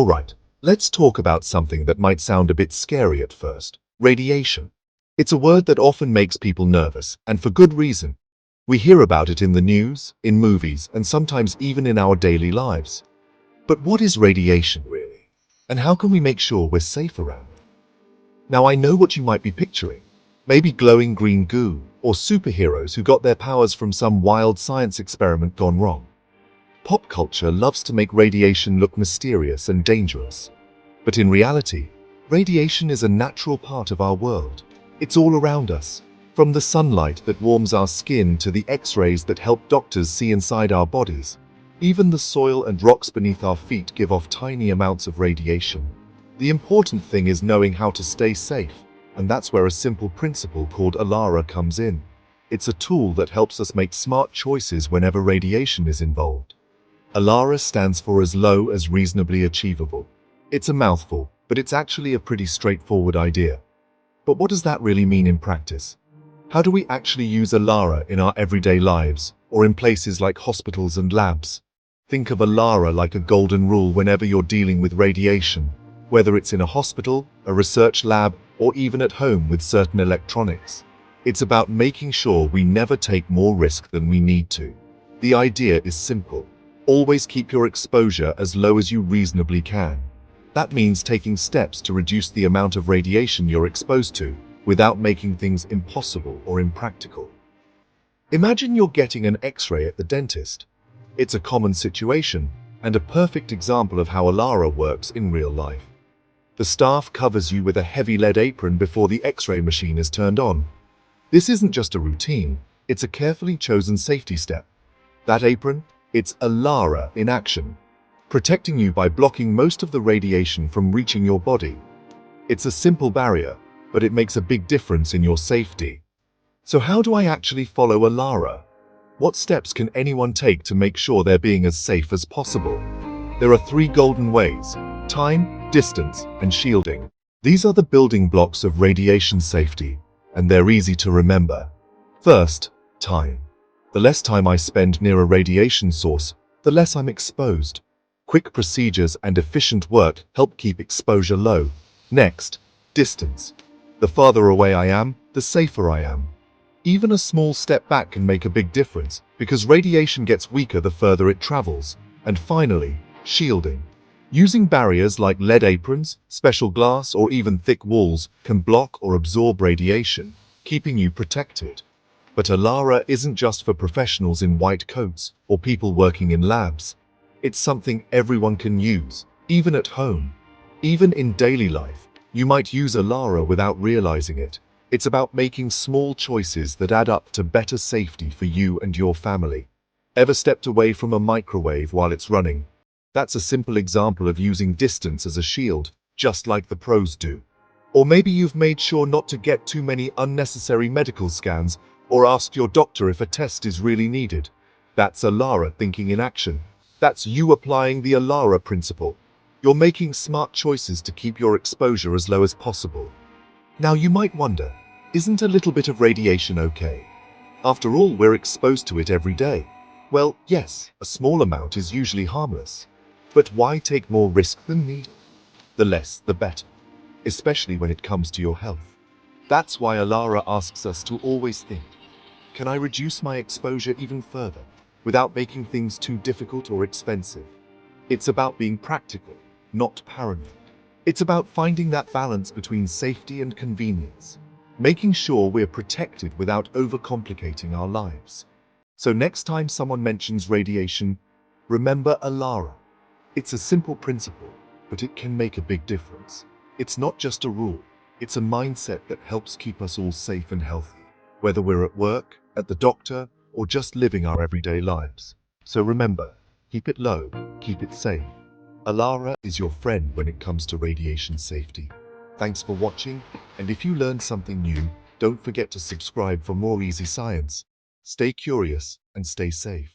Alright, let's talk about something that might sound a bit scary at first. Radiation. It's a word that often makes people nervous, and for good reason. We hear about it in the news, in movies, and sometimes even in our daily lives. But what is radiation really? And how can we make sure we're safe around it? Now I know what you might be picturing. Maybe glowing green goo, or superheroes who got their powers from some wild science experiment gone wrong. Pop culture loves to make radiation look mysterious and dangerous. But in reality, radiation is a natural part of our world. It's all around us, from the sunlight that warms our skin to the X-rays that help doctors see inside our bodies. Even the soil and rocks beneath our feet give off tiny amounts of radiation. The important thing is knowing how to stay safe, and that's where a simple principle called ALARA comes in. It's a tool that helps us make smart choices whenever radiation is involved. ALARA stands for as low as reasonably achievable. It's a mouthful, but it's actually a pretty straightforward idea. But what does that really mean in practice? How do we actually use ALARA in our everyday lives, or in places like hospitals and labs? Think of ALARA like a golden rule whenever you're dealing with radiation, whether it's in a hospital, a research lab, or even at home with certain electronics. It's about making sure we never take more risk than we need to. The idea is simple. Always keep your exposure as low as you reasonably can. That means taking steps to reduce the amount of radiation you're exposed to, without making things impossible or impractical. Imagine you're getting an X-ray at the dentist. It's a common situation, and a perfect example of how ALARA works in real life. The staff covers you with a heavy lead apron before the X-ray machine is turned on. This isn't just a routine, it's a carefully chosen safety step. That apron? It's ALARA in action, protecting you by blocking most of the radiation from reaching your body. It's a simple barrier, but it makes a big difference in your safety. So how do I actually follow ALARA? What steps can anyone take to make sure they're being as safe as possible? There are 3 golden ways: time, distance, and shielding. These are the building blocks of radiation safety, and they're easy to remember. First, time. The less time I spend near a radiation source, the less I'm exposed. Quick procedures and efficient work help keep exposure low. Next, distance. The farther away I am, the safer I am. Even a small step back can make a big difference, because radiation gets weaker the further it travels. And finally, shielding. Using barriers like lead aprons, special glass, or even thick walls can block or absorb radiation, keeping you protected. But ALARA isn't just for professionals in white coats or people working in labs. It's something everyone can use, even at home. Even in daily life, you might use ALARA without realizing it. It's about making small choices that add up to better safety for you and your family. Ever stepped away from a microwave while it's running? That's a simple example of using distance as a shield, just like the pros do. Or maybe you've made sure not to get too many unnecessary medical scans, or asked your doctor if a test is really needed. That's ALARA thinking in action. That's you applying the ALARA principle. You're making smart choices to keep your exposure as low as possible. Now you might wonder, isn't a little bit of radiation okay? After all, we're exposed to it every day. Well, yes, a small amount is usually harmless. But why take more risk than needed? The less, the better, especially when it comes to your health. That's why ALARA asks us to always think, can I reduce my exposure even further, without making things too difficult or expensive? It's about being practical, not paranoid. It's about finding that balance between safety and convenience, making sure we're protected without overcomplicating our lives. So next time someone mentions radiation, remember ALARA. It's a simple principle, but it can make a big difference. It's not just a rule, it's a mindset that helps keep us all safe and healthy, whether we're at work, at the doctor, or just living our everyday lives. So remember, keep it low, keep it safe. ALARA is your friend when it comes to radiation safety. Thanks for watching, and if you learned something new, don't forget to subscribe for more easy science. Stay curious and stay safe.